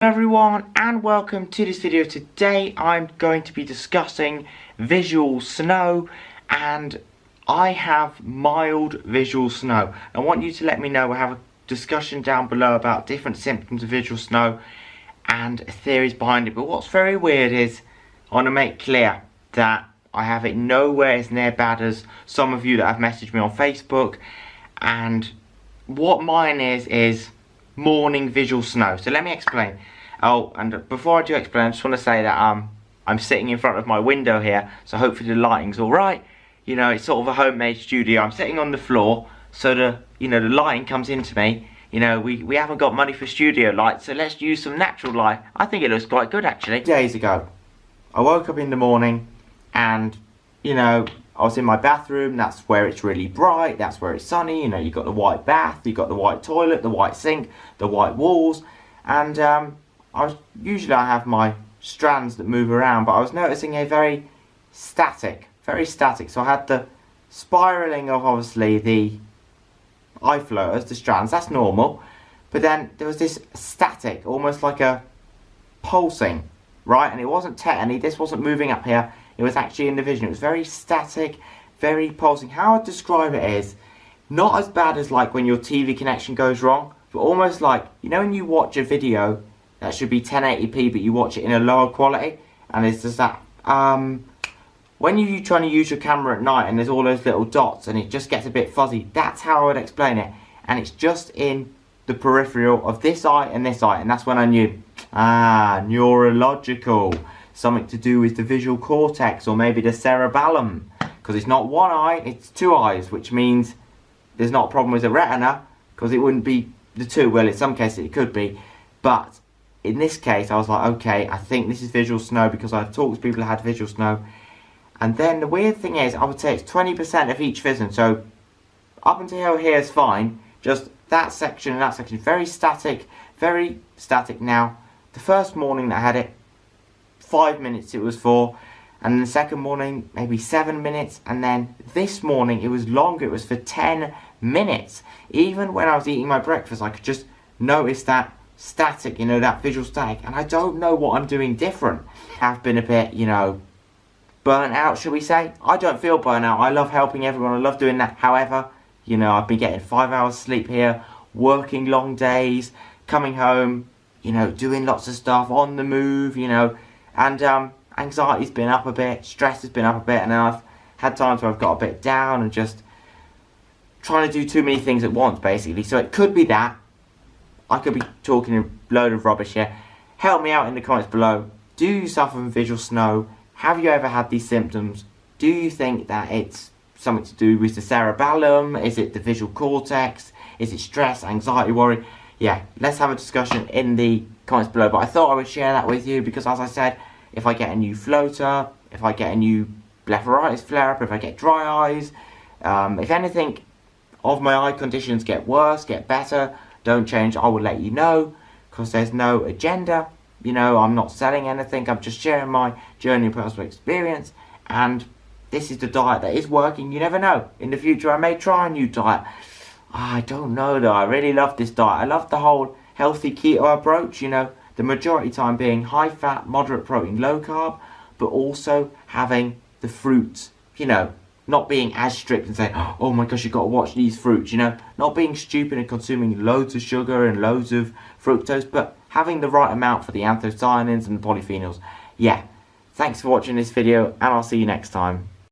Hello everyone and welcome to this video. Today I'm going to be discussing visual snow, and I have mild visual snow. I want you to let me know. We'll have a discussion down below about different symptoms of visual snow and theories behind it. But what's very weird is I want to make clear that I have it nowhere as near bad as some of you that have messaged me on Facebook, and what mine is morning visual snow. So let me explain. Oh, and before I do explain, I just want to say that I'm sitting in front of my window here, so hopefully the lighting's alright. You know, it's sort of a homemade studio. I'm sitting on the floor, so the lighting comes into me. You know, we haven't got money for studio lights, so let's use some natural light. I think it looks quite good actually. Days ago, I woke up in the morning and, you know, I was in my bathroom. That's where it's really bright, that's where it's sunny. You know, you've got the white bath, you've got the white toilet, the white sink, the white walls, and usually I have my strands that move around, but I was noticing a very static. So I had the spiraling of obviously the eye floaters, the strands, that's normal, but then there was this static, almost like a pulsing, right? And it wasn't tetany, this wasn't moving up here, it was actually in the vision. It was very static, very pulsing. How I'd describe it is not as bad as like when your TV connection goes wrong, but almost like, you know, when you watch a video that should be 1080p but you watch it in a lower quality, and it's just that when you're trying to use your camera at night and there's all those little dots and it just gets a bit fuzzy. That's how I would explain it, and it's just in the peripheral of this eye and this eye, and that's when I knew, neurological, something to do with the visual cortex or maybe the cerebellum, because it's not one eye, it's two eyes, which means there's not a problem with the retina, because it wouldn't be the two. Well, in some cases it could be, but in this case I was like, okay, I think this is visual snow, because I talked to people who had visual snow. And then the weird thing is, I would say it's 20% of each vision, so up until here is fine, just that section and that section, very static, very static. Now, the first morning that I had it, 5 minutes it was for, and then the second morning maybe 7 minutes, and then this morning it was longer, it was for 10 minutes. Even when I was eating my breakfast, I could just notice that static, you know, that visual static, and I don't know what I'm doing different. I've been a bit, you know, burnt out, should we say. I don't feel burnt out. I love helping everyone, I love doing that. However, you know, I've been getting 5 hours sleep here, working long days, coming home, you know, doing lots of stuff, on the move, you know, and anxiety's been up a bit, stress has been up a bit, and then I've had times where I've got a bit down and just trying to do too many things at once, basically. So it could be that. I could be talking a load of rubbish here. Help me out in the comments below. Do you suffer from visual snow? Have you ever had these symptoms? Do you think that it's something to do with the cerebellum? Is it the visual cortex? Is it stress, anxiety, worry? Yeah, let's have a discussion in the comments below. But I thought I would share that with you because, as I said, if I get a new floater, if I get a new blepharitis flare-up, if I get dry eyes, if anything of my eye conditions get worse, get better, don't change, I will let you know, because there's no agenda. You know, I'm not selling anything, I'm just sharing my journey and personal experience, and this is the diet that is working. You never know, in the future I may try a new diet. I don't know though, I really love this diet. I love the whole healthy keto approach, you know, the majority time being high fat, moderate protein, low carb, but also having the fruits, you know, not being as strict and saying, oh my gosh, you've got to watch these fruits, you know, not being stupid and consuming loads of sugar and loads of fructose, but having the right amount for the anthocyanins and the polyphenols. Yeah, thanks for watching this video, and I'll see you next time.